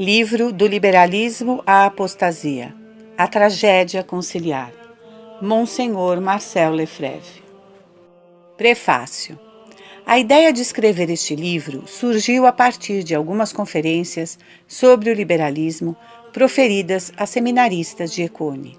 Livro do Liberalismo à Apostasia. A Tragédia Conciliar. Monsenhor Marcel Lefebvre. Prefácio. A ideia de escrever este livro surgiu a partir de algumas conferências sobre o liberalismo proferidas a seminaristas de Econe.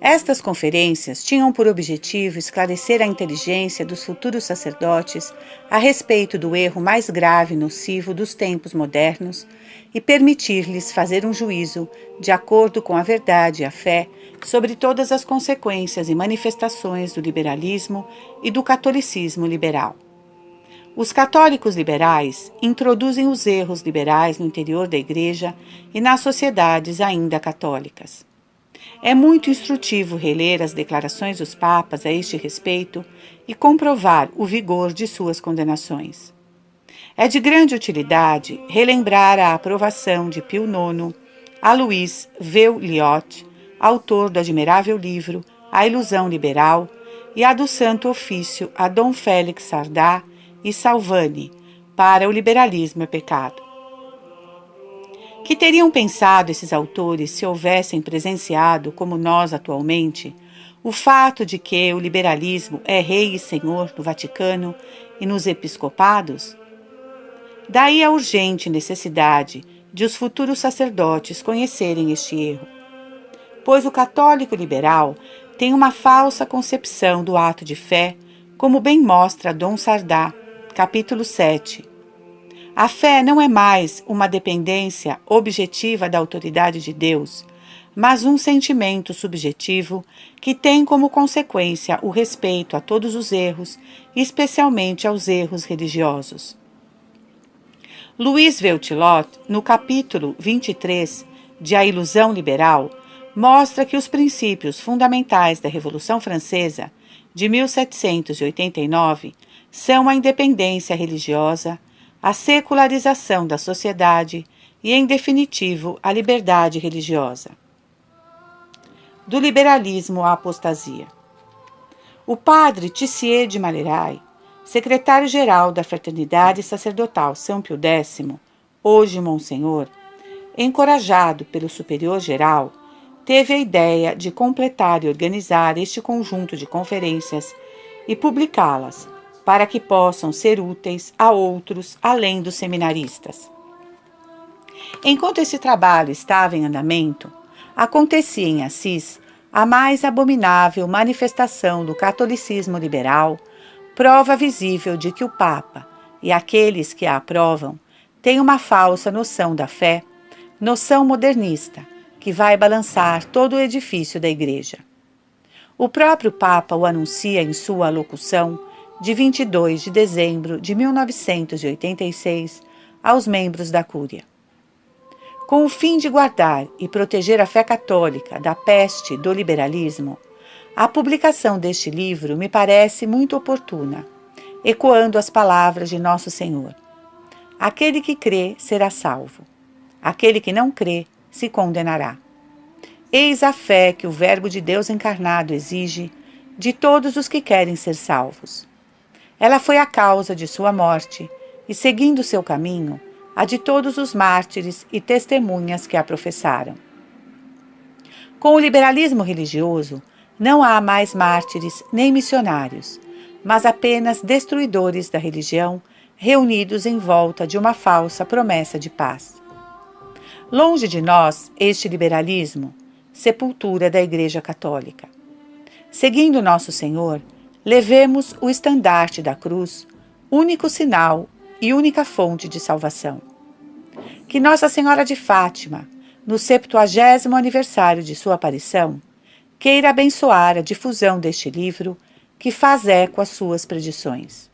Estas conferências tinham por objetivo esclarecer a inteligência dos futuros sacerdotes a respeito do erro mais grave e nocivo dos tempos modernos e permitir-lhes fazer um juízo de acordo com a verdade e a fé sobre todas as consequências e manifestações do liberalismo e do catolicismo liberal. Os católicos liberais introduzem os erros liberais no interior da Igreja e nas sociedades ainda católicas. É muito instrutivo reler as declarações dos papas a este respeito e comprovar o vigor de suas condenações. É de grande utilidade relembrar a aprovação de Pio IX a Louis Veuillot, autor do admirável livro A Ilusão Liberal, e a do Santo Ofício a Dom Félix Sardá e Salvani, para o liberalismo é pecado. Que teriam pensado esses autores se houvessem presenciado, como nós atualmente, o fato de que o liberalismo é rei e senhor no Vaticano e nos episcopados? Daí a urgente necessidade de os futuros sacerdotes conhecerem este erro, pois o católico liberal tem uma falsa concepção do ato de fé, como bem mostra Dom Sardá, capítulo 7. A fé não é mais uma dependência objetiva da autoridade de Deus, mas um sentimento subjetivo que tem como consequência o respeito a todos os erros, especialmente aos erros religiosos. Louis Veuillot, no capítulo 23 de A Ilusão Liberal, mostra que os princípios fundamentais da Revolução Francesa de 1789 são a independência religiosa, a secularização da sociedade e, em definitivo, a liberdade religiosa. Do liberalismo à apostasia. O padre Tissier de Maleray, secretário-geral da Fraternidade Sacerdotal São Pio X, hoje Monsenhor, encorajado pelo superior-geral, teve a ideia de completar e organizar este conjunto de conferências e publicá-las, para que possam ser úteis a outros além dos seminaristas. Enquanto esse trabalho estava em andamento, acontecia em Assis a mais abominável manifestação do catolicismo liberal, prova visível de que o Papa e aqueles que a aprovam têm uma falsa noção da fé, noção modernista, que vai balançar todo o edifício da Igreja. O próprio Papa o anuncia em sua alocução de 22 de dezembro de 1986 aos membros da Cúria. Com o fim de guardar e proteger a fé católica da peste do liberalismo, a publicação deste livro me parece muito oportuna, ecoando as palavras de Nosso Senhor. Aquele que crê será salvo. Aquele que não crê se condenará. Eis a fé que o Verbo de Deus encarnado exige de todos os que querem ser salvos. Ela foi a causa de sua morte e, seguindo seu caminho, a de todos os mártires e testemunhas que a professaram. Com o liberalismo religioso, não há mais mártires nem missionários, mas apenas destruidores da religião reunidos em volta de uma falsa promessa de paz. Longe de nós este liberalismo, sepultura da Igreja Católica. Seguindo Nosso Senhor, levemos o estandarte da cruz, único sinal e única fonte de salvação. Que Nossa Senhora de Fátima, no 70º aniversário de sua aparição, queira abençoar a difusão deste livro que faz eco às suas predições.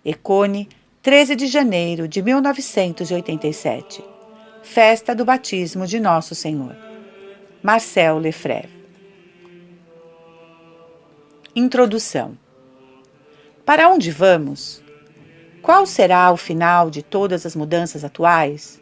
Econe, 13 de janeiro de 1987. Festa do batismo de Nosso Senhor. Marcel Lefebvre. Introdução. Para onde vamos? Qual será o final de todas as mudanças atuais?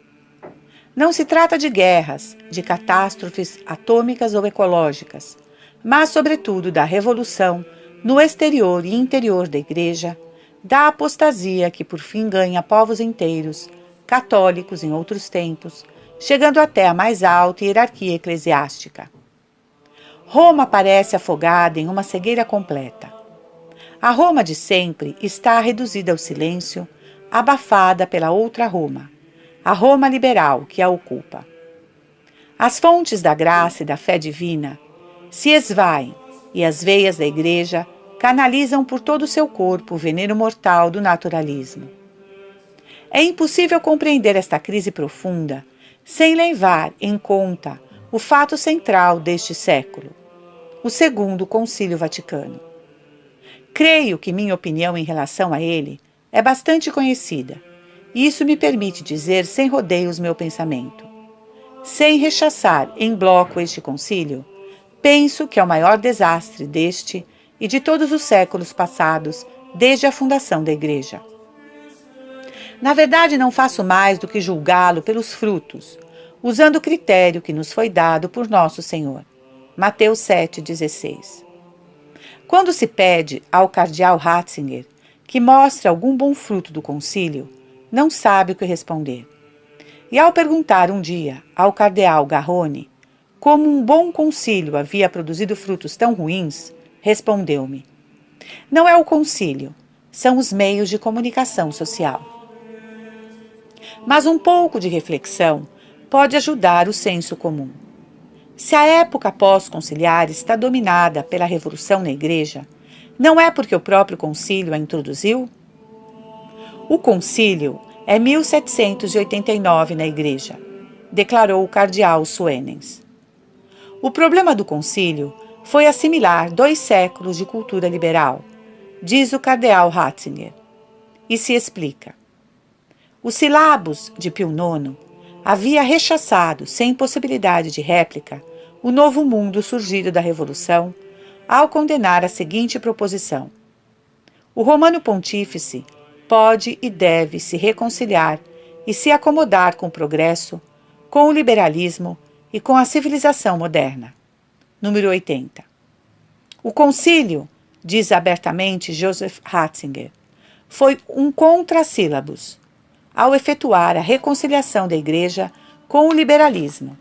Não se trata de guerras, de catástrofes atômicas ou ecológicas, mas, sobretudo, da revolução no exterior e interior da Igreja, da apostasia que por fim ganha povos inteiros, católicos em outros tempos, chegando até a mais alta hierarquia eclesiástica. Roma parece afogada em uma cegueira completa. A Roma de sempre está reduzida ao silêncio, abafada pela outra Roma, a Roma liberal que a ocupa. As fontes da graça e da fé divina se esvaem e as veias da Igreja canalizam por todo o seu corpo o veneno mortal do naturalismo. É impossível compreender esta crise profunda sem levar em conta o fato central deste século, o Segundo Concílio Vaticano. Creio que minha opinião em relação a ele é bastante conhecida, e isso me permite dizer sem rodeios meu pensamento. Sem rechaçar em bloco este concílio, penso que é o maior desastre deste e de todos os séculos passados desde a fundação da Igreja. Na verdade, não faço mais do que julgá-lo pelos frutos, usando o critério que nos foi dado por nosso Senhor. Mateus 7,16. Quando se pede ao cardeal Ratzinger que mostre algum bom fruto do concílio, não sabe o que responder. E ao perguntar um dia ao cardeal Garrone como um bom concílio havia produzido frutos tão ruins, respondeu-me: não é o concílio, são os meios de comunicação social. Mas um pouco de reflexão pode ajudar o senso comum. Se a época pós-conciliar está dominada pela revolução na Igreja, não é porque o próprio concílio a introduziu? O concílio é 1789 na Igreja, declarou o cardeal Suenens. O problema do concílio foi assimilar 2 séculos de cultura liberal, diz o cardeal Ratzinger, e se explica. Os silabos de Pio IX havia rechaçado, sem possibilidade de réplica, o novo mundo surgido da Revolução, ao condenar a seguinte proposição: o Romano Pontífice pode e deve se reconciliar e se acomodar com o progresso, com o liberalismo e com a civilização moderna. Número 80. O concílio, diz abertamente Joseph Ratzinger, foi um contrassílabos, ao efetuar a reconciliação da Igreja com o liberalismo,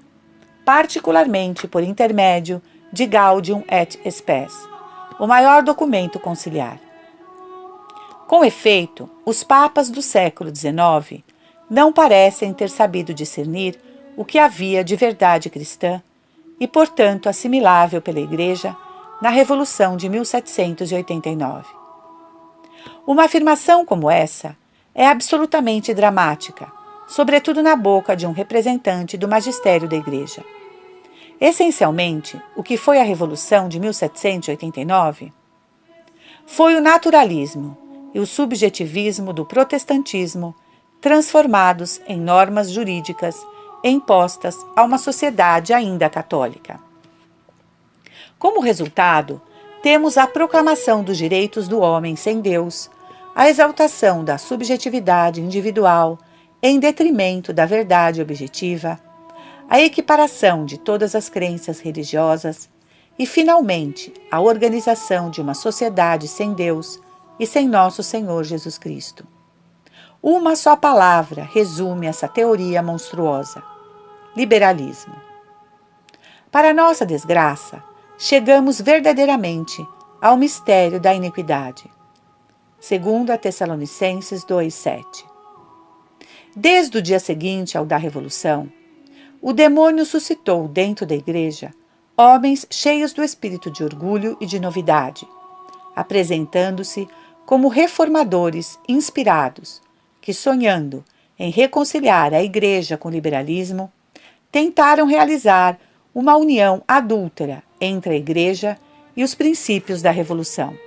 particularmente por intermédio de Gaudium et Spes, o maior documento conciliar. Com efeito, os papas do século XIX não parecem ter sabido discernir o que havia de verdade cristã e, portanto, assimilável pela Igreja na Revolução de 1789. Uma afirmação como essa é absolutamente dramática, sobretudo na boca de um representante do magistério da Igreja. Essencialmente, o que foi a Revolução de 1789? Foi o naturalismo e o subjetivismo do protestantismo transformados em normas jurídicas impostas a uma sociedade ainda católica. Como resultado, temos a proclamação dos direitos do homem sem Deus, a exaltação da subjetividade individual em detrimento da verdade objetiva, a equiparação de todas as crenças religiosas e, finalmente, a organização de uma sociedade sem Deus e sem nosso Senhor Jesus Cristo. Uma só palavra resume essa teoria monstruosa: liberalismo. Para nossa desgraça, chegamos verdadeiramente ao mistério da iniquidade. 2 Tessalonicenses 2,7. Desde o dia seguinte ao da Revolução, o demônio suscitou dentro da Igreja homens cheios do espírito de orgulho e de novidade, apresentando-se como reformadores inspirados, que, sonhando em reconciliar a Igreja com o liberalismo, tentaram realizar uma união adúltera entre a Igreja e os princípios da Revolução.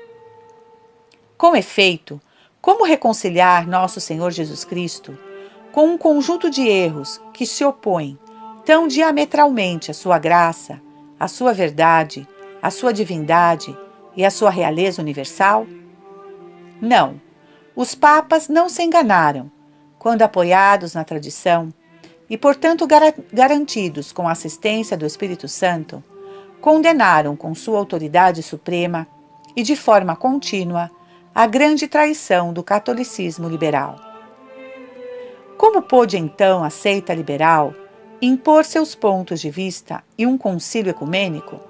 Com efeito, como reconciliar nosso Senhor Jesus Cristo com um conjunto de erros que se opõem tão diametralmente à sua graça, à sua verdade, à sua divindade e à sua realeza universal? Não, os papas não se enganaram quando, apoiados na tradição e, portanto, garantidos com a assistência do Espírito Santo, condenaram com sua autoridade suprema e de forma contínua a grande traição do catolicismo liberal. Como pôde então a seita liberal impor seus pontos de vista e um concílio ecumênico?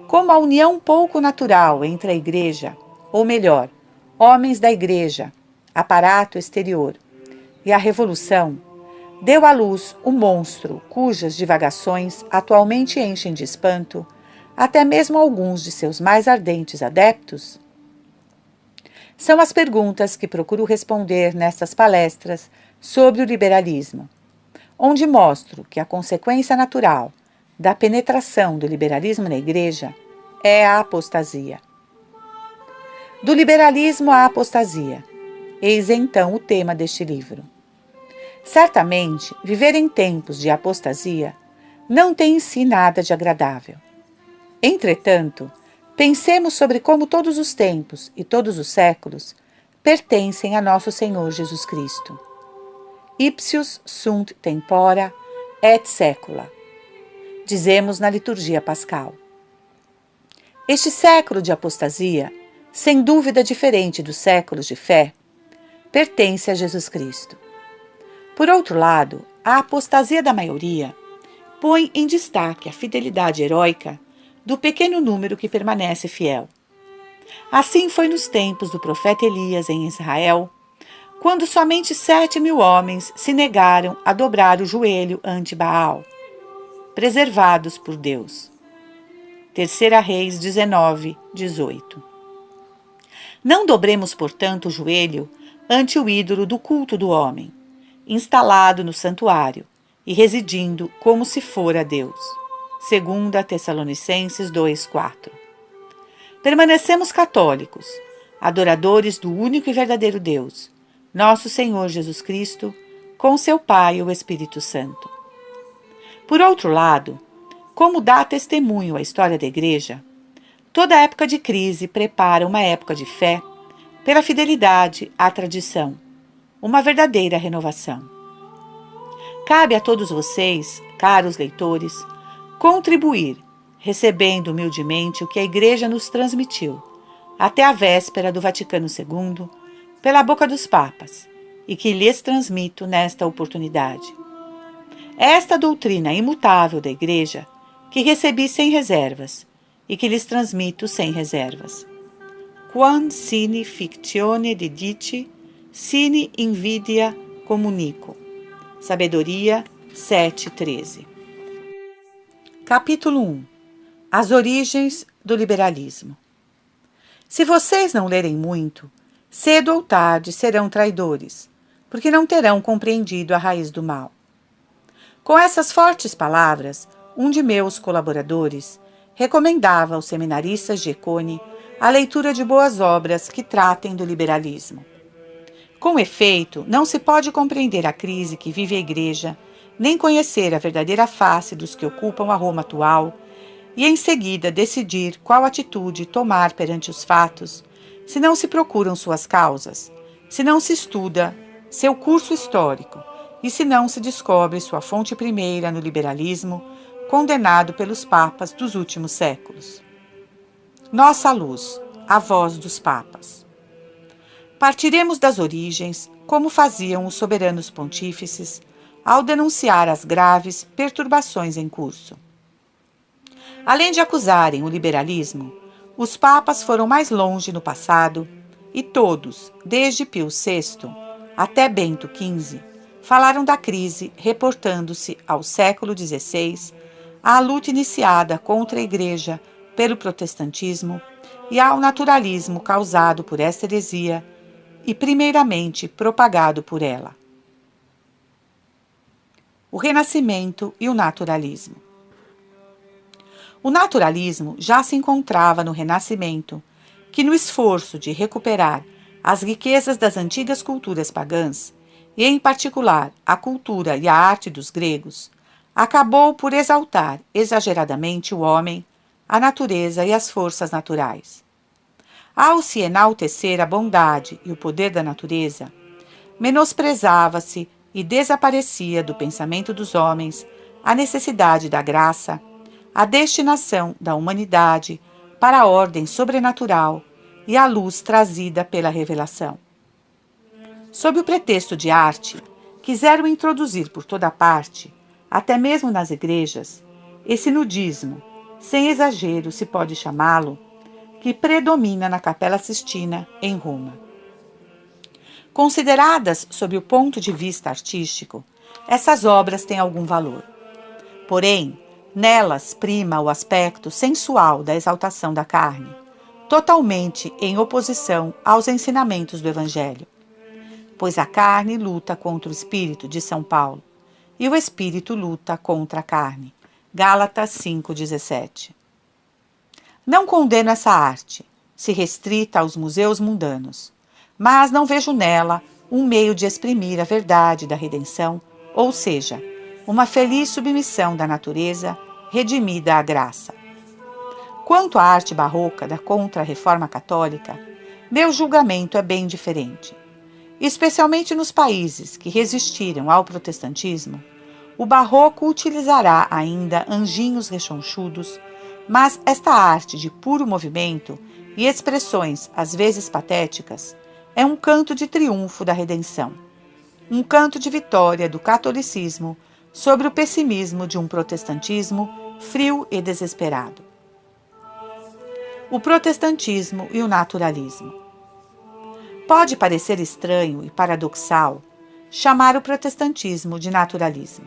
Como a união pouco natural entre a Igreja, ou melhor, homens da Igreja, aparato exterior, e a Revolução, deu à luz o monstro cujas divagações atualmente enchem de espanto até mesmo alguns de seus mais ardentes adeptos? São as perguntas que procuro responder nestas palestras sobre o liberalismo, onde mostro que a consequência natural da penetração do liberalismo na Igreja é a apostasia. Do liberalismo à apostasia, eis então o tema deste livro. Certamente, viver em tempos de apostasia não tem em si nada de agradável. Entretanto, pensemos sobre como todos os tempos e todos os séculos pertencem a nosso Senhor Jesus Cristo. Ipsius sunt tempora et secula, dizemos na liturgia pascal. Este século de apostasia, sem dúvida diferente dos séculos de fé, pertence a Jesus Cristo. Por outro lado, a apostasia da maioria põe em destaque a fidelidade heróica do pequeno número que permanece fiel. Assim foi nos tempos do profeta Elias em Israel, quando somente 7.000 homens se negaram a dobrar o joelho ante Baal, preservados por Deus. 3 Reis 19, 18. Não dobremos, portanto, o joelho ante o ídolo do culto do homem, instalado no santuário e residindo como se fora Deus. 2 Tessalonicenses 2:4. Permanecemos católicos, adoradores do único e verdadeiro Deus, nosso Senhor Jesus Cristo, com seu Pai, o Espírito Santo. Por outro lado, como dá testemunho a história da Igreja, toda época de crise prepara uma época de fé pela fidelidade à tradição, uma verdadeira renovação. Cabe a todos vocês, caros leitores, contribuir, recebendo humildemente o que a Igreja nos transmitiu, até a véspera do Vaticano II, pela boca dos papas, e que lhes transmito nesta oportunidade. Esta doutrina imutável da Igreja, que recebi sem reservas, e que lhes transmito sem reservas. Quam sine fictione didite, sine invidia communico. Sabedoria 7:13. Capítulo 1. As origens do liberalismo. Se vocês não lerem muito, cedo ou tarde serão traidores, porque não terão compreendido a raiz do mal. Com essas fortes palavras, um de meus colaboradores recomendava aos seminaristas de Econe a leitura de boas obras que tratem do liberalismo. Com efeito, não se pode compreender a crise que vive a Igreja, nem conhecer a verdadeira face dos que ocupam a Roma atual, e em seguida decidir qual atitude tomar perante os fatos, se não se procuram suas causas, se não se estuda seu curso histórico e se não se descobre sua fonte primeira no liberalismo, condenado pelos papas dos últimos séculos. Nossa luz, a voz dos papas. Partiremos das origens, como faziam os soberanos pontífices, ao denunciar as graves perturbações em curso. Além de acusarem o liberalismo, os papas foram mais longe no passado e todos, desde Pio VI até Bento XV, falaram da crise reportando-se ao século XVI, à luta iniciada contra a Igreja pelo protestantismo e ao naturalismo causado por esta heresia e primeiramente propagado por ela. O Renascimento e o naturalismo. O naturalismo já se encontrava no Renascimento, que no esforço de recuperar as riquezas das antigas culturas pagãs, e em particular a cultura e a arte dos gregos, acabou por exaltar exageradamente o homem, a natureza e as forças naturais. Ao se enaltecer a bondade e o poder da natureza, menosprezava-se e desaparecia do pensamento dos homens a necessidade da graça, a destinação da humanidade para a ordem sobrenatural e a luz trazida pela revelação. Sob o pretexto de arte, quiseram introduzir por toda parte até mesmo nas igrejas, esse nudismo, sem exagero se pode chamá-lo, que predomina na Capela Sistina, em Roma. Consideradas sob o ponto de vista artístico, essas obras têm algum valor. Porém, nelas prima o aspecto sensual da exaltação da carne, totalmente em oposição aos ensinamentos do Evangelho. Pois a carne luta contra o espírito, de São Paulo, e o espírito luta contra a carne. Gálatas 5,17. Não condeno essa arte, se restrita aos museus mundanos, mas não vejo nela um meio de exprimir a verdade da redenção, ou seja, uma feliz submissão da natureza redimida à graça. Quanto à arte barroca da Contra-Reforma Católica, meu julgamento é bem diferente. Especialmente nos países que resistiram ao protestantismo, o barroco utilizará ainda anjinhos rechonchudos, mas esta arte de puro movimento e expressões às vezes patéticas é um canto de triunfo da redenção, um canto de vitória do catolicismo sobre o pessimismo de um protestantismo frio e desesperado. O protestantismo e o naturalismo. Pode parecer estranho e paradoxal chamar o protestantismo de naturalismo.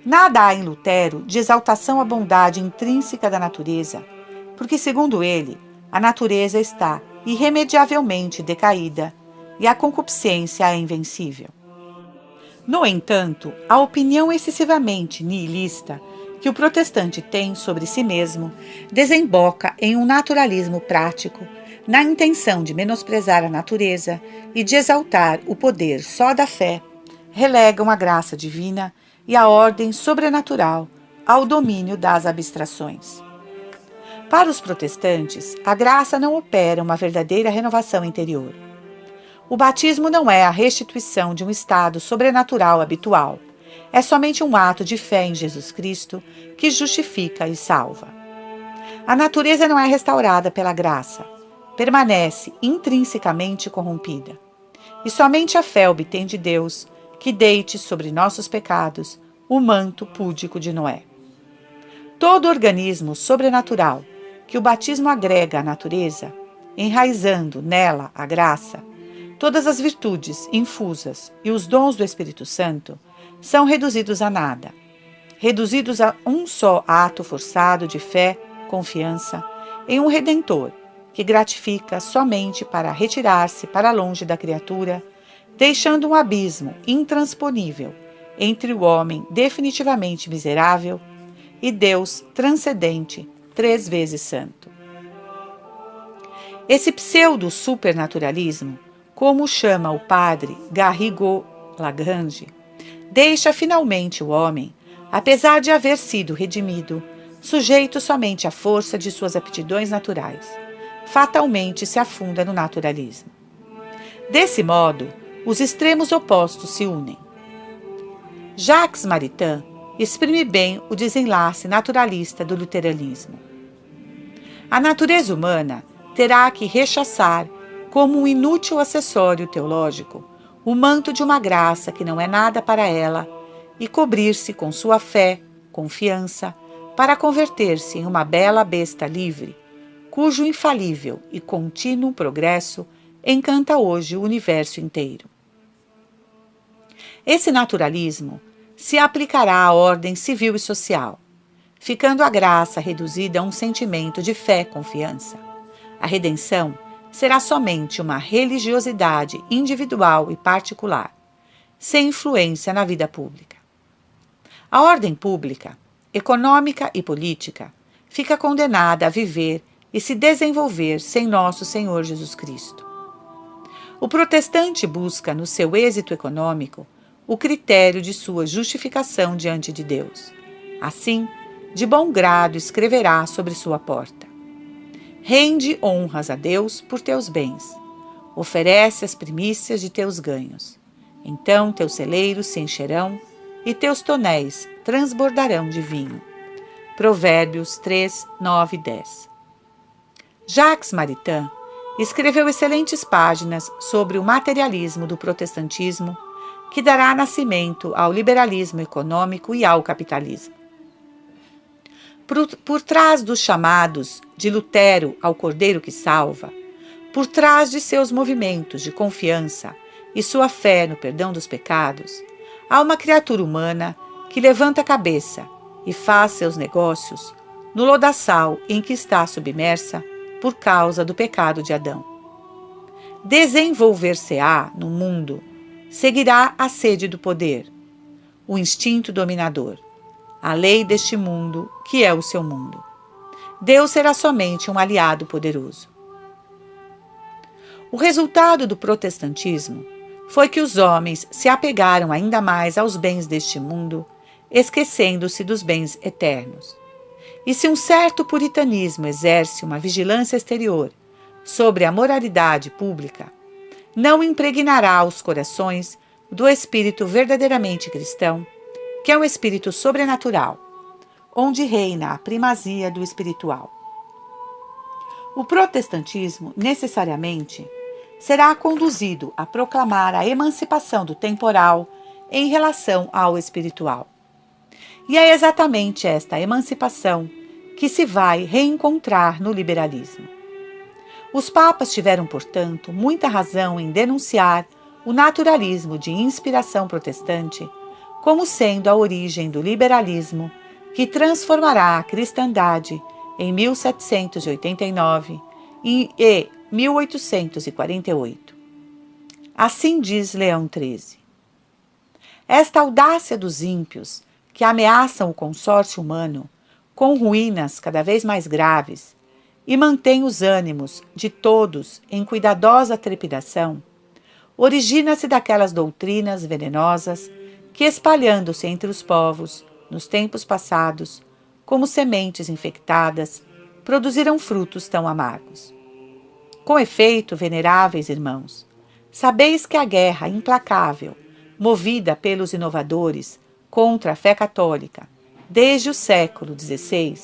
Nada há em Lutero de exaltação à bondade intrínseca da natureza, porque, segundo ele, a natureza está irremediavelmente decaída e a concupiscência é invencível. No entanto, a opinião excessivamente nihilista que o protestante tem sobre si mesmo desemboca em um naturalismo prático, na intenção de menosprezar a natureza e de exaltar o poder só da fé, relegam a graça divina e a ordem sobrenatural ao domínio das abstrações. Para os protestantes, a graça não opera uma verdadeira renovação interior. O batismo não é a restituição de um estado sobrenatural habitual. É somente um ato de fé em Jesus Cristo que justifica e salva. A natureza não é restaurada pela graça, permanece intrinsecamente corrompida. E somente a fé obtém de Deus que deite sobre nossos pecados o manto púdico de Noé. Todo organismo sobrenatural que o batismo agrega à natureza, enraizando nela a graça, todas as virtudes infusas e os dons do Espírito Santo são reduzidos a nada, reduzidos a um só ato forçado de fé, confiança em um Redentor que gratifica somente para retirar-se para longe da criatura, deixando um abismo intransponível entre o homem definitivamente miserável e Deus transcendente, 3 vezes santo. Esse pseudo-supernaturalismo, como chama o padre Garrigou Lagrange, deixa finalmente o homem, apesar de haver sido redimido, sujeito somente à força de suas aptidões naturais. Fatalmente se afunda no naturalismo. Desse modo, os extremos opostos se unem. Jacques Maritain exprime bem o desenlace naturalista do luteranismo. A natureza humana terá que rechaçar, como um inútil acessório teológico, o manto de uma graça que não é nada para ela e cobrir-se com sua fé, confiança, para converter-se em uma bela besta livre, cujo infalível e contínuo progresso encanta hoje o universo inteiro. Esse naturalismo se aplicará à ordem civil e social, ficando a graça reduzida a um sentimento de fé-confiança. A redenção será somente uma religiosidade individual e particular, sem influência na vida pública. A ordem pública, econômica e política fica condenada a viver e se desenvolver sem nosso Senhor Jesus Cristo. O protestante busca, no seu êxito econômico, o critério de sua justificação diante de Deus. Assim, de bom grado escreverá sobre sua porta: rende honras a Deus por teus bens, oferece as primícias de teus ganhos. Então teus celeiros se encherão e teus tonéis transbordarão de vinho. Provérbios 3, 9 e 10. Jacques Maritain escreveu excelentes páginas sobre o materialismo do protestantismo, que dará nascimento ao liberalismo econômico e ao capitalismo. Por trás dos chamados de Lutero ao Cordeiro que salva, por trás de seus movimentos de confiança e sua fé no perdão dos pecados, há uma criatura humana que levanta a cabeça e faz seus negócios no lodaçal em que está submersa por causa do pecado de Adão. Desenvolver-se-á no mundo, seguirá a sede do poder, o instinto dominador, a lei deste mundo, que é o seu mundo. Deus será somente um aliado poderoso. O resultado do protestantismo foi que os homens se apegaram ainda mais aos bens deste mundo, esquecendo-se dos bens eternos. E se um certo puritanismo exerce uma vigilância exterior sobre a moralidade pública, não impregnará os corações do espírito verdadeiramente cristão, que é um espírito sobrenatural, onde reina a primazia do espiritual. O protestantismo, necessariamente, será conduzido a proclamar a emancipação do temporal em relação ao espiritual. E é exatamente esta emancipação que se vai reencontrar no liberalismo. Os papas tiveram, portanto, muita razão em denunciar o naturalismo de inspiração protestante como sendo a origem do liberalismo que transformará a cristandade em 1789 e 1848. Assim diz Leão XIII. Esta audácia dos ímpios que ameaçam o consórcio humano com ruínas cada vez mais graves e mantém os ânimos de todos em cuidadosa trepidação, origina-se daquelas doutrinas venenosas que, espalhando-se entre os povos, nos tempos passados, como sementes infectadas, produziram frutos tão amargos. Com efeito, veneráveis irmãos, sabeis que a guerra implacável, movida pelos inovadores contra a fé católica, desde o século XVI,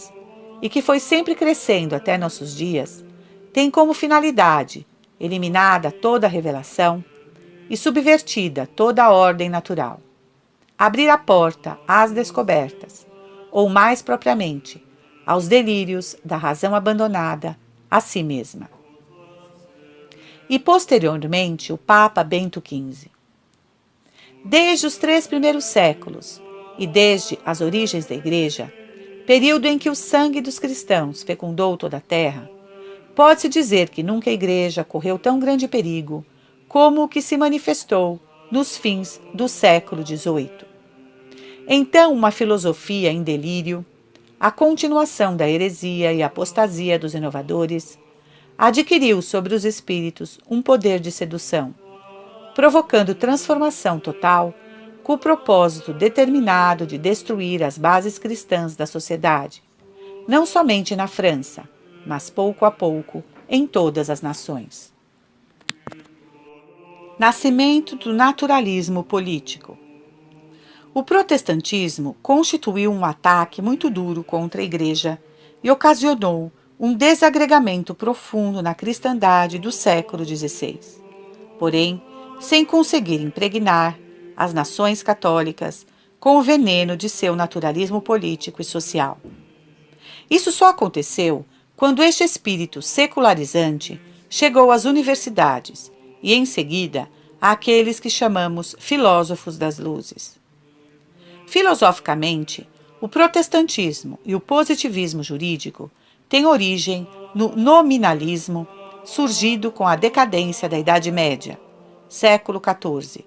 e que foi sempre crescendo até nossos dias, tem como finalidade, eliminada toda a revelação e subvertida toda a ordem natural, abrir a porta às descobertas, ou mais propriamente, aos delírios da razão abandonada a si mesma. E posteriormente o Papa Bento XV. Desde os 3 primeiros séculos e desde as origens da Igreja, período em que o sangue dos cristãos fecundou toda a terra, pode-se dizer que nunca a Igreja correu tão grande perigo como o que se manifestou nos fins do século XVIII. Então, uma filosofia em delírio, a continuação da heresia e apostasia dos inovadores, adquiriu sobre os espíritos um poder de sedução, provocando transformação total com o propósito determinado de destruir as bases cristãs da sociedade, não somente na França, mas pouco a pouco em todas as nações. Nascimento do naturalismo político. O protestantismo constituiu um ataque muito duro contra a Igreja e ocasionou um desagregamento profundo na cristandade do século XVI. Porém, sem conseguir impregnar as nações católicas com o veneno de seu naturalismo político e social. Isso só aconteceu quando este espírito secularizante chegou às universidades e, em seguida, àqueles que chamamos filósofos das luzes. Filosoficamente, o protestantismo e o positivismo jurídico têm origem no nominalismo surgido com a decadência da Idade Média, século XIV,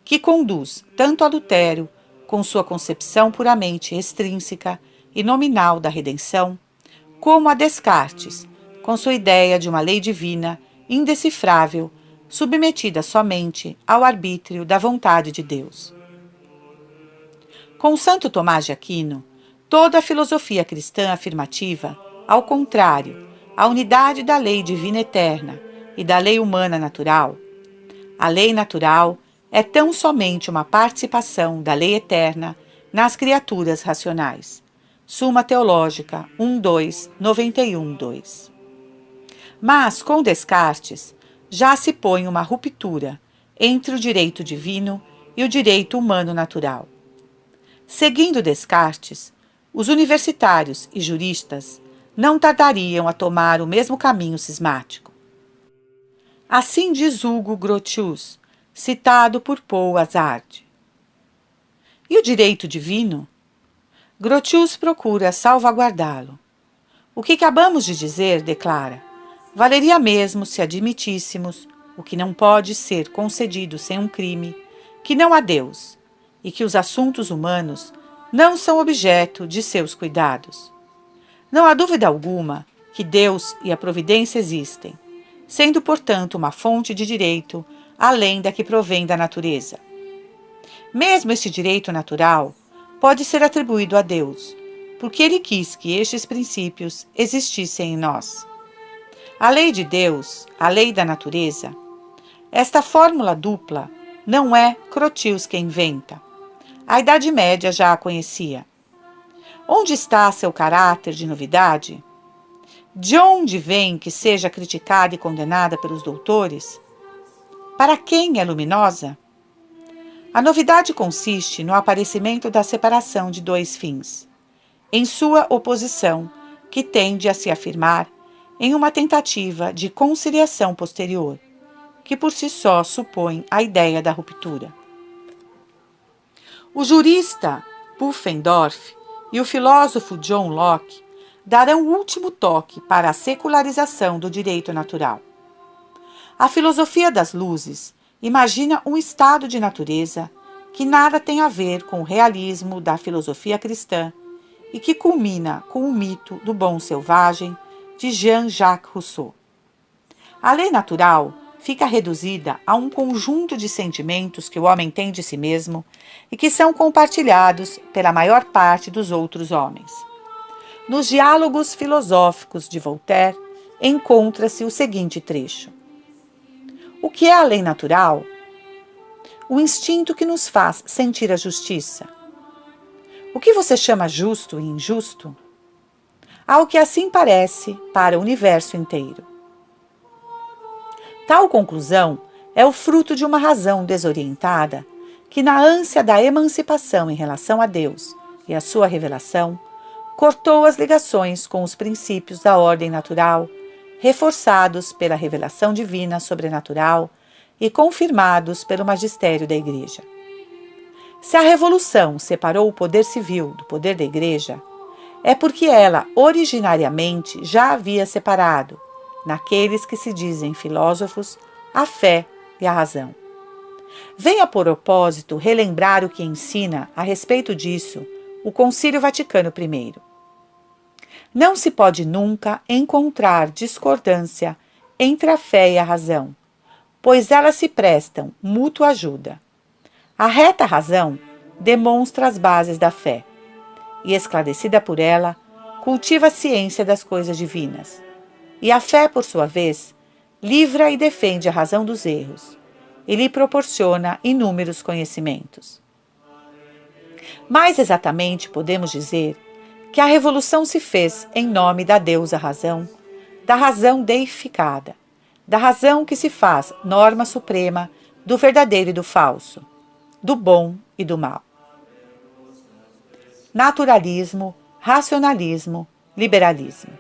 que conduz tanto a Lutero, com sua concepção puramente extrínseca e nominal da redenção, como a Descartes, com sua ideia de uma lei divina, indecifrável, submetida somente ao arbítrio da vontade de Deus. Com Santo Tomás de Aquino, toda a filosofia cristã afirmativa, ao contrário, a unidade da lei divina eterna e da lei humana natural. A lei natural é tão somente uma participação da lei eterna nas criaturas racionais. Suma Teológica 1.2, 91.2. Mas, com Descartes, já se põe uma ruptura entre o direito divino e o direito humano natural. Seguindo Descartes, os universitários e juristas não tardariam a tomar o mesmo caminho cismático. Assim diz Hugo Grotius, citado por Paul Hazard. E o direito divino? Grotius procura salvaguardá-lo. O que acabamos de dizer, declara, valeria mesmo se admitíssemos o que não pode ser concedido sem um crime, que não há Deus, e que os assuntos humanos não são objeto de seus cuidados. Não há dúvida alguma que Deus e a providência existem, sendo, portanto, uma fonte de direito além da que provém da natureza. Mesmo este direito natural pode ser atribuído a Deus, porque Ele quis que estes princípios existissem em nós. A lei de Deus, a lei da natureza, esta fórmula dupla não é Grotius que inventa. A Idade Média já a conhecia. Onde está seu caráter de novidade? De onde vem que seja criticada e condenada pelos doutores? Para quem é luminosa? A novidade consiste no aparecimento da separação de dois fins, em sua oposição, que tende a se afirmar em uma tentativa de conciliação posterior, que por si só supõe a ideia da ruptura. O jurista Pufendorf e o filósofo John Locke darão o último toque para a secularização do direito natural. A filosofia das luzes imagina um estado de natureza que nada tem a ver com o realismo da filosofia cristã e que culmina com o mito do bom selvagem de Jean-Jacques Rousseau. A lei natural fica reduzida a um conjunto de sentimentos que o homem tem de si mesmo e que são compartilhados pela maior parte dos outros homens. Nos diálogos filosóficos de Voltaire encontra-se o seguinte trecho: o que é a lei natural? O instinto que nos faz sentir a justiça. O que você chama justo e injusto? Ao que assim parece para o universo inteiro. Tal conclusão é o fruto de uma razão desorientada que, na ânsia da emancipação em relação a Deus e a sua revelação, cortou as ligações com os princípios da ordem natural, reforçados pela revelação divina sobrenatural e confirmados pelo magistério da Igreja. Se a Revolução separou o poder civil do poder da Igreja, é porque ela originariamente já havia separado, naqueles que se dizem filósofos, a fé e a razão. Venho a propósito relembrar o que ensina a respeito disso o Concílio Vaticano I. Não se pode nunca encontrar discordância entre a fé e a razão, pois elas se prestam mútua ajuda. A reta razão demonstra as bases da fé, e, esclarecida por ela, cultiva a ciência das coisas divinas. E a fé, por sua vez, livra e defende a razão dos erros, e lhe proporciona inúmeros conhecimentos. Mais exatamente, podemos dizer que a revolução se fez em nome da deusa razão, da razão deificada, da razão que se faz norma suprema do verdadeiro e do falso, do bom e do mal. Naturalismo, racionalismo, liberalismo.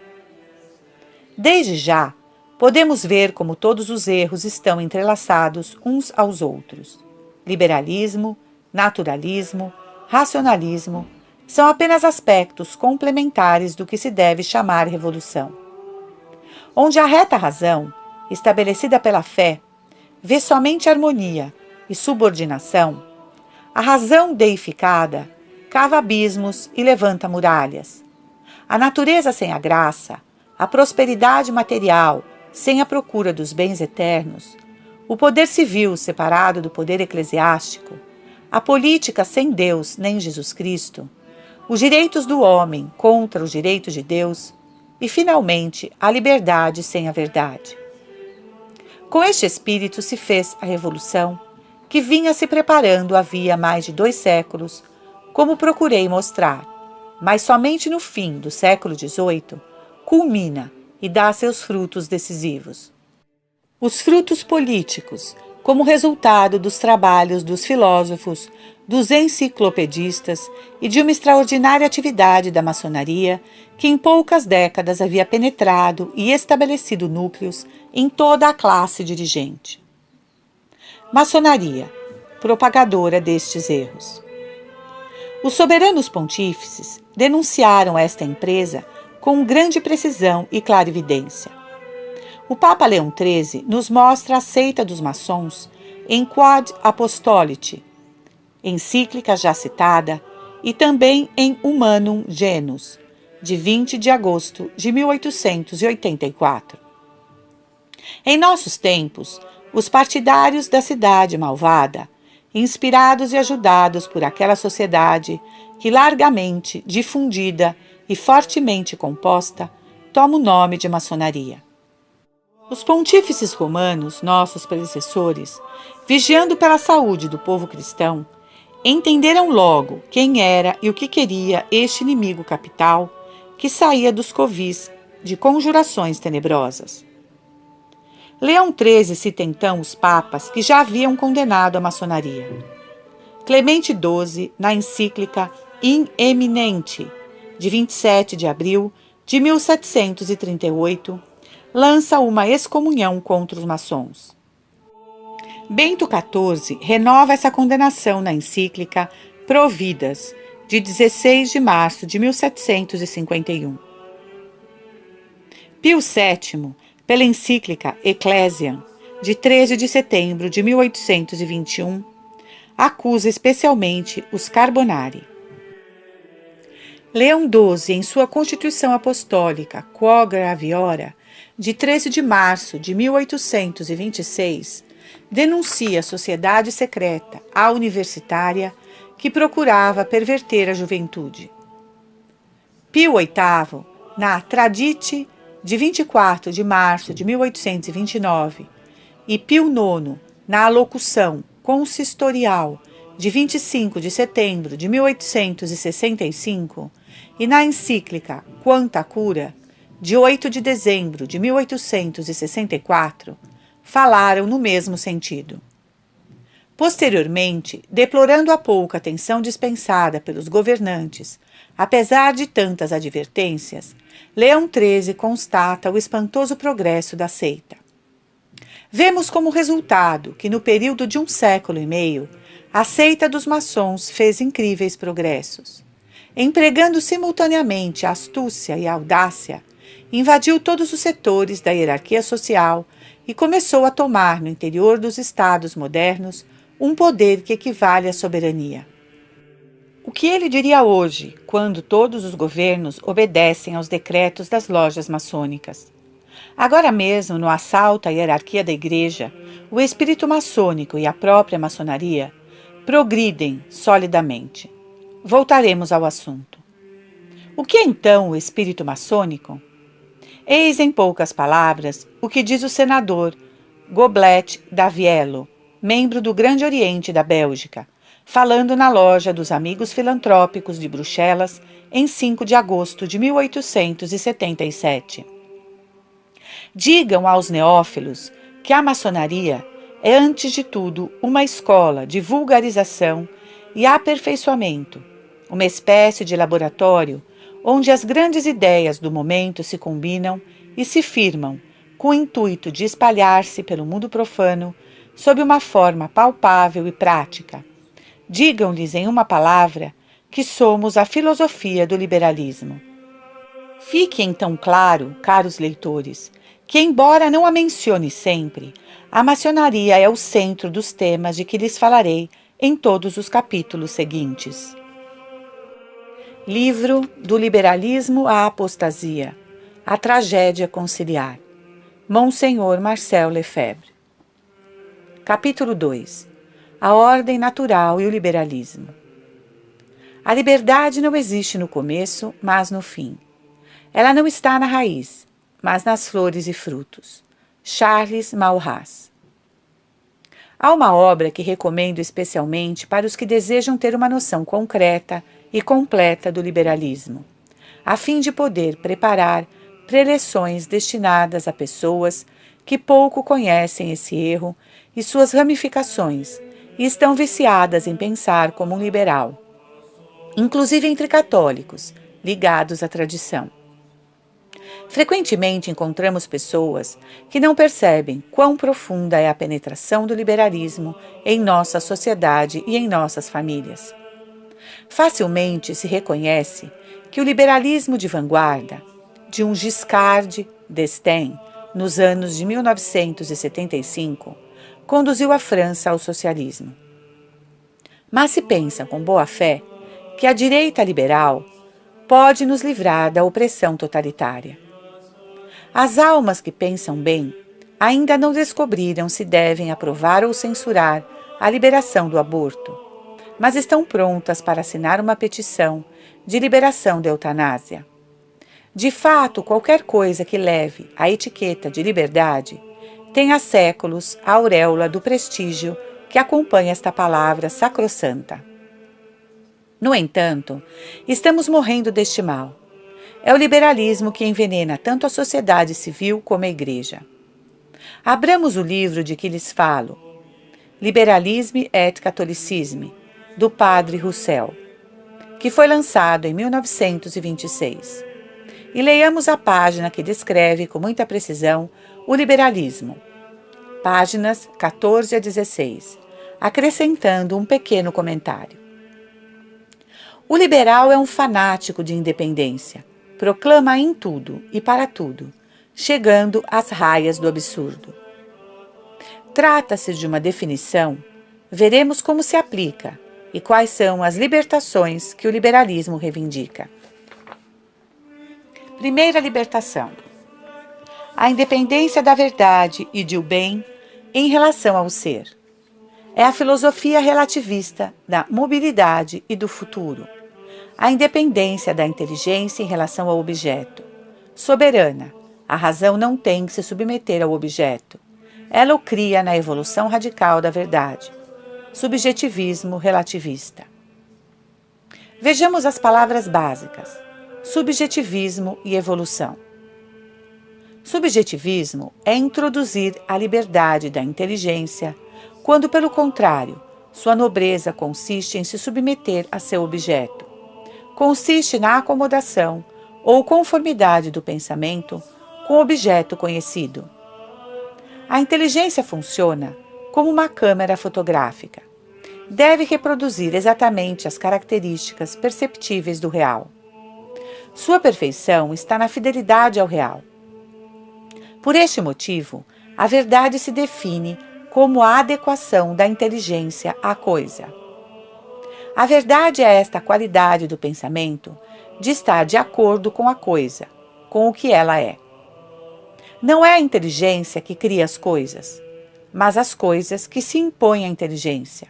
Desde já, podemos ver como todos os erros estão entrelaçados uns aos outros. Liberalismo, naturalismo, racionalismo são apenas aspectos complementares do que se deve chamar revolução. Onde a reta razão, estabelecida pela fé, vê somente harmonia e subordinação, a razão deificada cava abismos e levanta muralhas. A natureza sem a graça, a prosperidade material sem a procura dos bens eternos, o poder civil separado do poder eclesiástico, a política sem Deus nem Jesus Cristo, os direitos do homem contra os direitos de Deus e, finalmente, a liberdade sem a verdade. Com este espírito se fez a Revolução, que vinha se preparando havia mais de 2 séculos, como procurei mostrar, mas somente no fim do século XVIII culmina e dá seus frutos decisivos. Os frutos políticos como resultado dos trabalhos dos filósofos, dos enciclopedistas e de uma extraordinária atividade da maçonaria que em poucas décadas havia penetrado e estabelecido núcleos em toda a classe dirigente. Maçonaria, propagadora destes erros. Os soberanos pontífices denunciaram esta empresa com grande precisão e clarividência. O Papa Leão XIII nos mostra a seita dos maçons em Quod Apostolite, encíclica já citada, e também em Humanum Genus, de 20 de agosto de 1884. Em nossos tempos, os partidários da cidade malvada, inspirados e ajudados por aquela sociedade que largamente difundida e fortemente composta, toma o nome de maçonaria. Os pontífices romanos, nossos predecessores, vigiando pela saúde do povo cristão, entenderam logo quem era e o que queria este inimigo capital que saía dos covis de conjurações tenebrosas. Leão XIII cita então os papas que já haviam condenado a maçonaria. Clemente XII, na encíclica In Eminente, de 27 de abril de 1738, lança uma excomunhão contra os maçons. Bento XIV renova essa condenação na encíclica Providas, de 16 de março de 1751. Pio VII, pela encíclica Ecclesiam, de 13 de setembro de 1821, acusa especialmente os Carbonari. Leão XII, em sua Constituição Apostólica Quo Graviora, de 13 de março de 1826, denuncia a sociedade secreta, a universitária, que procurava perverter a juventude. Pio VIII, na Tradite, de 24 de março de 1829, e Pio IX, na Alocução Consistorial, de 25 de setembro de 1865, e na encíclica Quanta Cura, de 8 de dezembro de 1864, falaram no mesmo sentido. Posteriormente, deplorando a pouca atenção dispensada pelos governantes, apesar de tantas advertências, Leão XIII constata o espantoso progresso da seita. Vemos como resultado que, no período de 1 século e meio, a seita dos maçons fez incríveis progressos. Empregando simultaneamente a astúcia e a audácia, invadiu todos os setores da hierarquia social e começou a tomar no interior dos estados modernos um poder que equivale à soberania. O que ele diria hoje, quando todos os governos obedecem aos decretos das lojas maçônicas? Agora mesmo, no assalto à hierarquia da Igreja, o espírito maçônico e a própria maçonaria progridem solidamente. Voltaremos ao assunto. O que é então o espírito maçônico? Eis em poucas palavras o que diz o senador Goblet Daviello, membro do Grande Oriente da Bélgica, falando na loja dos Amigos Filantrópicos de Bruxelas em 5 de agosto de 1877. Digam aos neófilos que a maçonaria é, antes de tudo, uma escola de vulgarização e aperfeiçoamento, uma espécie de laboratório onde as grandes ideias do momento se combinam e se firmam com o intuito de espalhar-se pelo mundo profano sob uma forma palpável e prática. Digam-lhes em uma palavra que somos a filosofia do liberalismo. Fique então claro, caros leitores, que, embora não a mencione sempre, a maçonaria é o centro dos temas de que lhes falarei em todos os capítulos seguintes. Livro Do Liberalismo à Apostasia, A Tragédia Conciliar, Monsenhor Marcel Lefebvre. Capítulo 2. A Ordem Natural e o Liberalismo. A liberdade não existe no começo, mas no fim. Ela não está na raiz, mas nas flores e frutos. Charles Maurras. Há uma obra que recomendo especialmente para os que desejam ter uma noção concreta e completa do liberalismo, a fim de poder preparar preleções destinadas a pessoas que pouco conhecem esse erro e suas ramificações e estão viciadas em pensar como um liberal, inclusive entre católicos, ligados à tradição. Frequentemente encontramos pessoas que não percebem quão profunda é a penetração do liberalismo em nossa sociedade e em nossas famílias. Facilmente se reconhece que o liberalismo de vanguarda, de um Giscard d'Estaing, nos anos de 1975, conduziu a França ao socialismo. Mas se pensa com boa fé que a direita liberal pode nos livrar da opressão totalitária. As almas que pensam bem ainda não descobriram se devem aprovar ou censurar a liberação do aborto, mas estão prontas para assinar uma petição de liberação da eutanásia. De fato, qualquer coisa que leve a etiqueta de liberdade tem há séculos a auréola do prestígio que acompanha esta palavra sacrossanta. No entanto, estamos morrendo deste mal. É o liberalismo que envenena tanto a sociedade civil como a Igreja. Abramos o livro de que lhes falo, Liberalisme et Catholicisme, do padre Roussel, que foi lançado em 1926. E leiamos a página que descreve com muita precisão o liberalismo. Páginas 14 a 16, acrescentando um pequeno comentário. O liberal é um fanático de independência. Proclama em tudo e para tudo, chegando às raias do absurdo. Trata-se de uma definição, veremos como se aplica e quais são as libertações que o liberalismo reivindica. Primeira libertação: a independência da verdade e do bem em relação ao ser. É a filosofia relativista da mobilidade e do futuro. A independência da inteligência em relação ao objeto. Soberana, a razão não tem que se submeter ao objeto. Ela o cria na evolução radical da verdade. Subjetivismo relativista. Vejamos as palavras básicas: subjetivismo e evolução. Subjetivismo é introduzir a liberdade da inteligência, quando, pelo contrário, sua nobreza consiste em se submeter a seu objeto. Consiste na acomodação ou conformidade do pensamento com o objeto conhecido. A inteligência funciona como uma câmera fotográfica. Deve reproduzir exatamente as características perceptíveis do real. Sua perfeição está na fidelidade ao real. Por este motivo, a verdade se define como a adequação da inteligência à coisa. A verdade é esta qualidade do pensamento de estar de acordo com a coisa, com o que ela é. Não é a inteligência que cria as coisas, mas as coisas que se impõem à inteligência.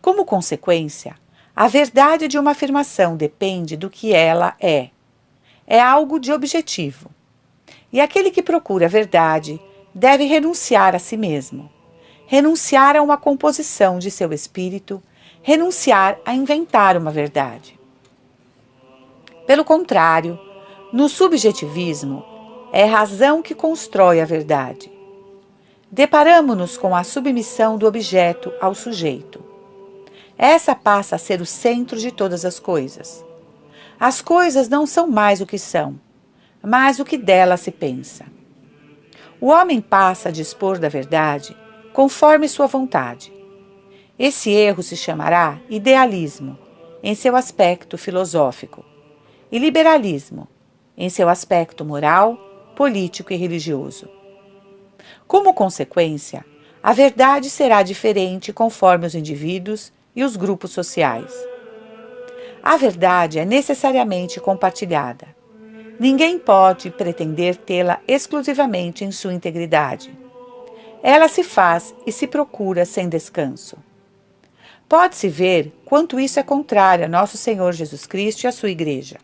Como consequência, a verdade de uma afirmação depende do que ela é. É algo de objetivo. E aquele que procura a verdade deve renunciar a si mesmo, renunciar a uma composição de seu espírito, renunciar a inventar uma verdade. Pelo contrário, no subjetivismo, é razão que constrói a verdade. Deparamo-nos com a submissão do objeto ao sujeito. Essa passa a ser o centro de todas as coisas. As coisas não são mais o que são, mas o que delas se pensa. O homem passa a dispor da verdade conforme sua vontade. Esse erro se chamará idealismo, em seu aspecto filosófico, e liberalismo, em seu aspecto moral, político e religioso. Como consequência, a verdade será diferente conforme os indivíduos e os grupos sociais. A verdade é necessariamente compartilhada. Ninguém pode pretender tê-la exclusivamente em sua integridade. Ela se faz e se procura sem descanso. Pode-se ver quanto isso é contrário a nosso Senhor Jesus Cristo e à sua Igreja.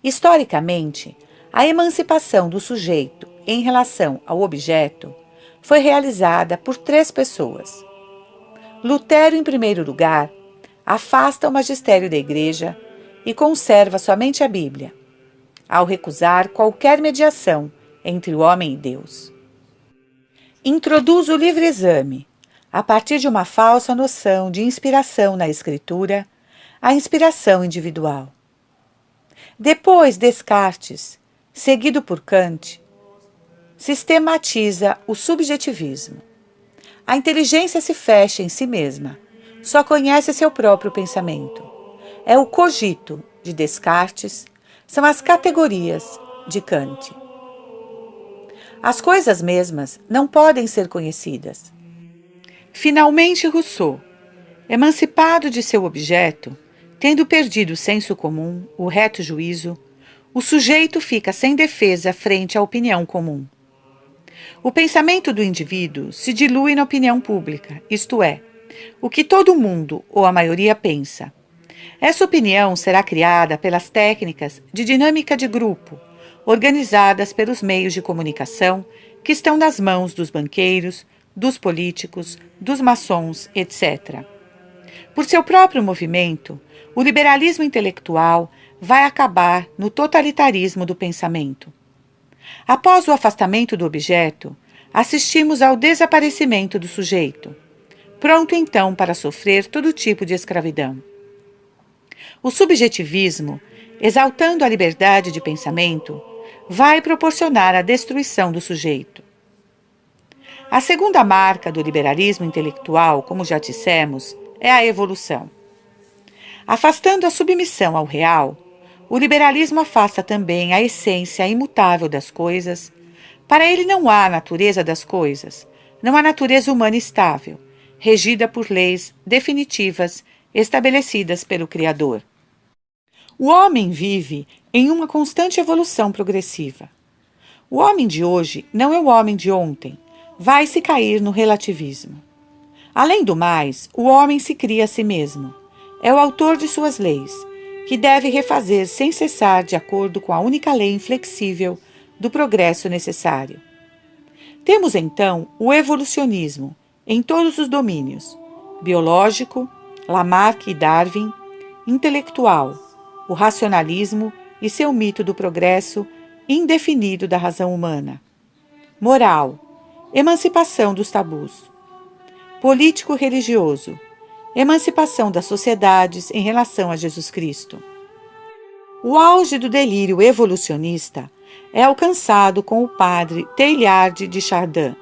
Historicamente, a emancipação do sujeito em relação ao objeto foi realizada por 3 pessoas. Lutero, em primeiro lugar, afasta o magistério da Igreja e conserva somente a Bíblia, ao recusar qualquer mediação entre o homem e Deus. Introduz o livre-exame, a partir de uma falsa noção de inspiração na escritura, a inspiração individual. Depois, Descartes, seguido por Kant, sistematiza o subjetivismo. A inteligência se fecha em si mesma, só conhece seu próprio pensamento. É o cogito de Descartes, são as categorias de Kant. As coisas mesmas não podem ser conhecidas. Finalmente, Rousseau, emancipado de seu objeto, tendo perdido o senso comum, o reto juízo, o sujeito fica sem defesa frente à opinião comum. O pensamento do indivíduo se dilui na opinião pública, isto é, o que todo mundo ou a maioria pensa. Essa opinião será criada pelas técnicas de dinâmica de grupo, organizadas pelos meios de comunicação que estão nas mãos dos banqueiros, dos políticos, dos maçons, etc. Por seu próprio movimento, o liberalismo intelectual vai acabar no totalitarismo do pensamento. Após o afastamento do objeto, assistimos ao desaparecimento do sujeito, pronto então para sofrer todo tipo de escravidão. O subjetivismo, exaltando a liberdade de pensamento, vai proporcionar a destruição do sujeito. A segunda marca do liberalismo intelectual, como já dissemos, é a evolução. Afastando a submissão ao real, o liberalismo afasta também a essência imutável das coisas. Para ele não há natureza das coisas, não há natureza humana estável, regida por leis definitivas estabelecidas pelo Criador. O homem vive em uma constante evolução progressiva. O homem de hoje não é o homem de ontem, vai se cair no relativismo. Além do mais, o homem se cria a si mesmo. É o autor de suas leis, que deve refazer sem cessar de acordo com a única lei inflexível do progresso necessário. Temos então o evolucionismo em todos os domínios: biológico, Lamarck e Darwin, intelectual, o racionalismo e seu mito do progresso indefinido da razão humana, moral, emancipação dos tabus, político-religioso, emancipação das sociedades em relação a Jesus Cristo. O auge do delírio evolucionista é alcançado com o padre Teilhard de Chardin,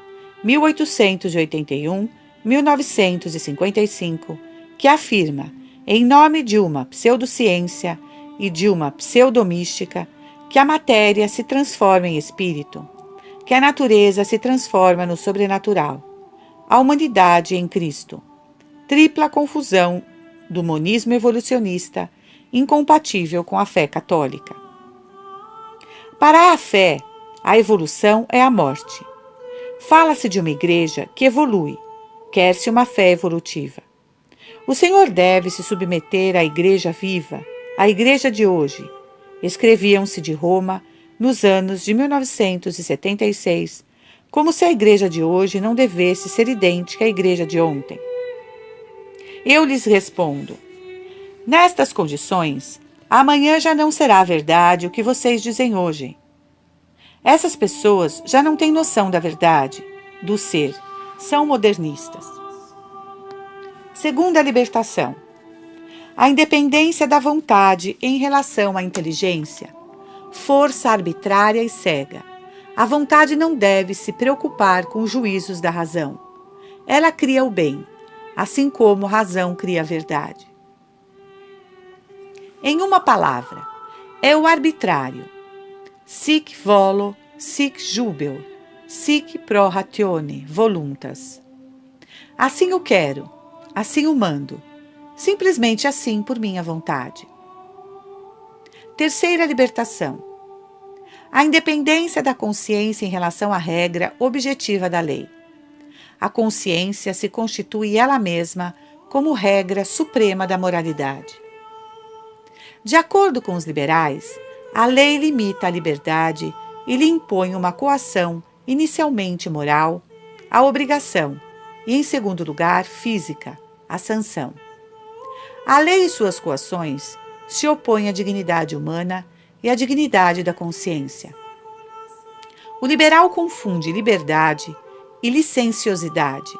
1881-1955, que afirma, em nome de uma pseudociência e de uma pseudomística, que a matéria se transforma em espírito, que a natureza se transforma no sobrenatural, a humanidade em Cristo. Tripla confusão do monismo evolucionista, incompatível com a fé católica. Para a fé, a evolução é a morte. Fala-se de uma igreja que evolui, quer-se uma fé evolutiva. O Senhor deve se submeter à igreja viva, à igreja de hoje. Escreviam-se de Roma, nos anos de 1976, como se a igreja de hoje não devesse ser idêntica à igreja de ontem. Eu lhes respondo: nestas condições, amanhã já não será verdade o que vocês dizem hoje. Essas pessoas já não têm noção da verdade, do ser, são modernistas. Segunda libertação: a independência da vontade em relação à inteligência, força arbitrária e cega. A vontade não deve se preocupar com os juízos da razão. Ela cria o bem, assim como a razão cria a verdade. Em uma palavra, é o arbitrário. Sic volo, sic jubeo, sic pro ratione voluntas. Assim eu quero, assim o mando, simplesmente assim por minha vontade. Terceira libertação: a independência da consciência em relação à regra objetiva da lei. A consciência se constitui ela mesma como regra suprema da moralidade. De acordo com os liberais, a lei limita a liberdade e lhe impõe uma coação inicialmente moral, a obrigação, e, em segundo lugar, física, a sanção. A lei e suas coações se opõem à dignidade humana e à dignidade da consciência. O liberal confunde liberdade e licenciosidade.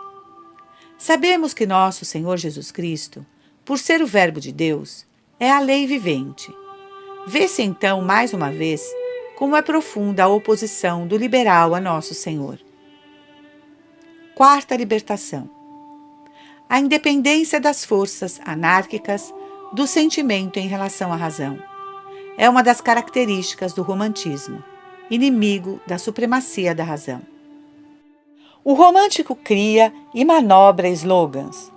Sabemos que nosso Senhor Jesus Cristo, por ser o Verbo de Deus, é a lei vivente. Vê-se então, mais uma vez, como é profunda a oposição do liberal a nosso Senhor. Quarta libertação. A independência das forças anárquicas do sentimento em relação à razão. É uma das características do romantismo, inimigo da supremacia da razão. O romântico cria e manobra slogans.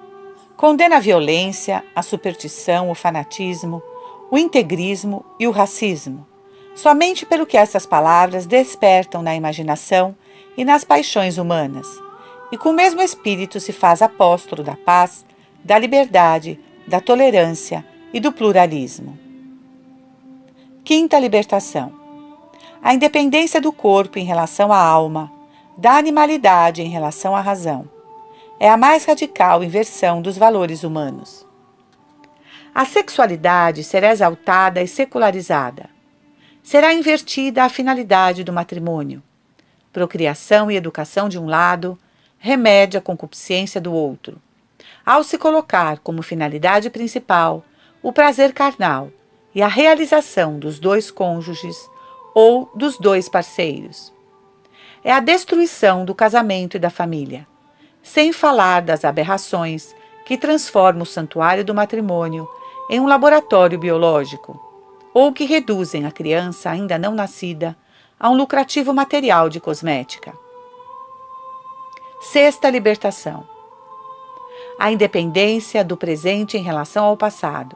Condena a violência, a superstição, o fanatismo, o integrismo e o racismo, somente pelo que essas palavras despertam na imaginação e nas paixões humanas, e com o mesmo espírito se faz apóstolo da paz, da liberdade, da tolerância e do pluralismo. Quinta libertação. A independência do corpo em relação à alma, da animalidade em relação à razão. É a mais radical inversão dos valores humanos. A sexualidade será exaltada e secularizada. Será invertida a finalidade do matrimônio. Procriação e educação de um lado, remédio à concupiscência do outro. Ao se colocar como finalidade principal o prazer carnal e a realização dos dois cônjuges ou dos dois parceiros. É a destruição do casamento e da família, sem falar das aberrações que transformam o santuário do matrimônio em um laboratório biológico, ou que reduzem a criança ainda não nascida a um lucrativo material de cosmética. Sexta libertação. A independência do presente em relação ao passado.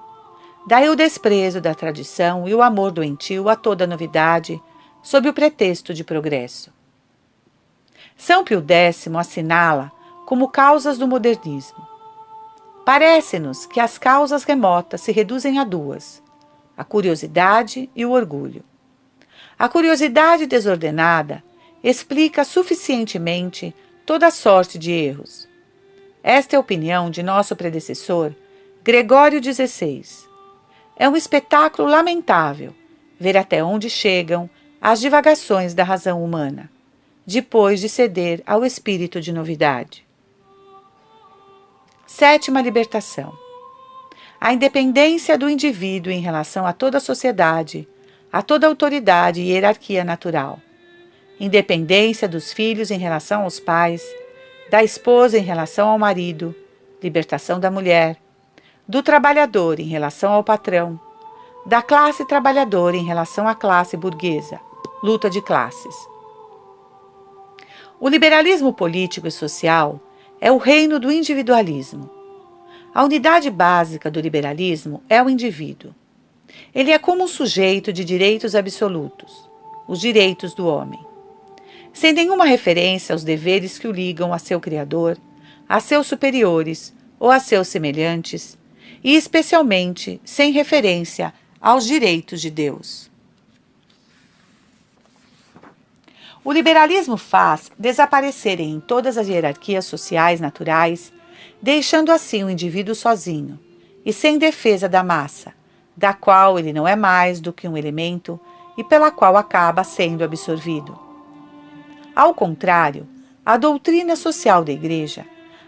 Daí o desprezo da tradição e o amor doentio a toda novidade, sob o pretexto de progresso. São Pio X assinala como causas do modernismo. Parece-nos que as causas remotas se reduzem a duas: a curiosidade e o orgulho. A curiosidade desordenada explica suficientemente toda sorte de erros. Esta é a opinião de nosso predecessor, Gregório XVI. É um espetáculo lamentável ver até onde chegam as divagações da razão humana, depois de ceder ao espírito de novidade. Sétima libertação. A independência do indivíduo em relação a toda a sociedade, a toda autoridade e hierarquia natural. Independência dos filhos em relação aos pais, da esposa em relação ao marido, libertação da mulher, do trabalhador em relação ao patrão, da classe trabalhadora em relação à classe burguesa, luta de classes. O liberalismo político e social é o reino do individualismo. A unidade básica do liberalismo é o indivíduo. Ele é como um sujeito de direitos absolutos, os direitos do homem, sem nenhuma referência aos deveres que o ligam a seu Criador, a seus superiores ou a seus semelhantes, e especialmente sem referência aos direitos de Deus. O liberalismo faz desaparecerem em todas as hierarquias sociais naturais, deixando assim o indivíduo sozinho e sem defesa da massa, da qual ele não é mais do que um elemento e pela qual acaba sendo absorvido. Ao contrário, a doutrina social da Igreja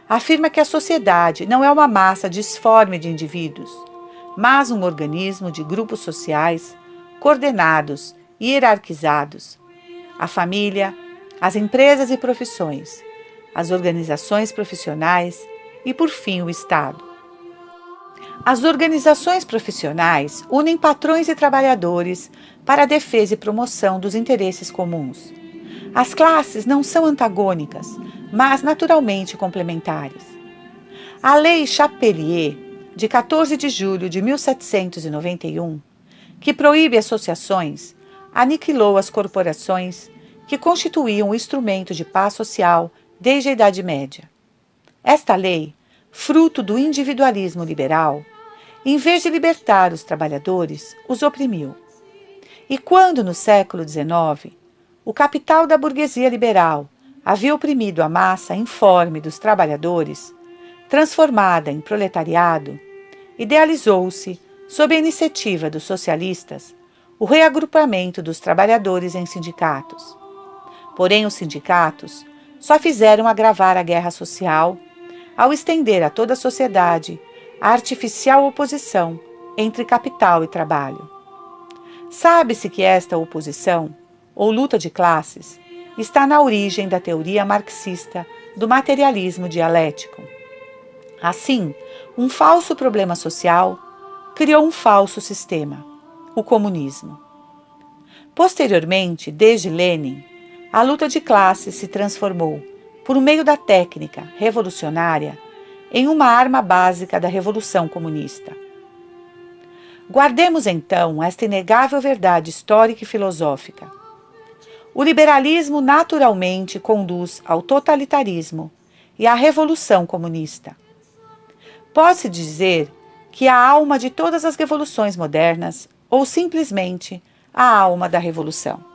afirma que a sociedade não é uma massa disforme de indivíduos, mas um organismo de grupos sociais coordenados e hierarquizados. A família, as empresas e profissões, as organizações profissionais e, por fim, o Estado. As organizações profissionais unem patrões e trabalhadores para a defesa e promoção dos interesses comuns. As classes não são antagônicas, mas naturalmente complementares. A Lei Chapelier, de 14 de julho de 1791, que proíbe associações, aniquilou as corporações que constituíam o instrumento de paz social desde a Idade Média. Esta lei, fruto do individualismo liberal, em vez de libertar os trabalhadores, os oprimiu. E quando, no século XIX, o capital da burguesia liberal havia oprimido a massa informe dos trabalhadores, transformada em proletariado, idealizou-se, sob a iniciativa dos socialistas, o reagrupamento dos trabalhadores em sindicatos. Porém, os sindicatos só fizeram agravar a guerra social ao estender a toda a sociedade a artificial oposição entre capital e trabalho. Sabe-se que esta oposição, ou luta de classes, está na origem da teoria marxista do materialismo dialético. Assim, um falso problema social criou um falso sistema, o comunismo. Posteriormente, desde Lenin, a luta de classes se transformou, por meio da técnica revolucionária, em uma arma básica da Revolução Comunista. Guardemos então esta inegável verdade histórica e filosófica. O liberalismo naturalmente conduz ao totalitarismo e à Revolução Comunista. Pode-se dizer que a alma de todas as revoluções modernas, ou simplesmente a alma da revolução.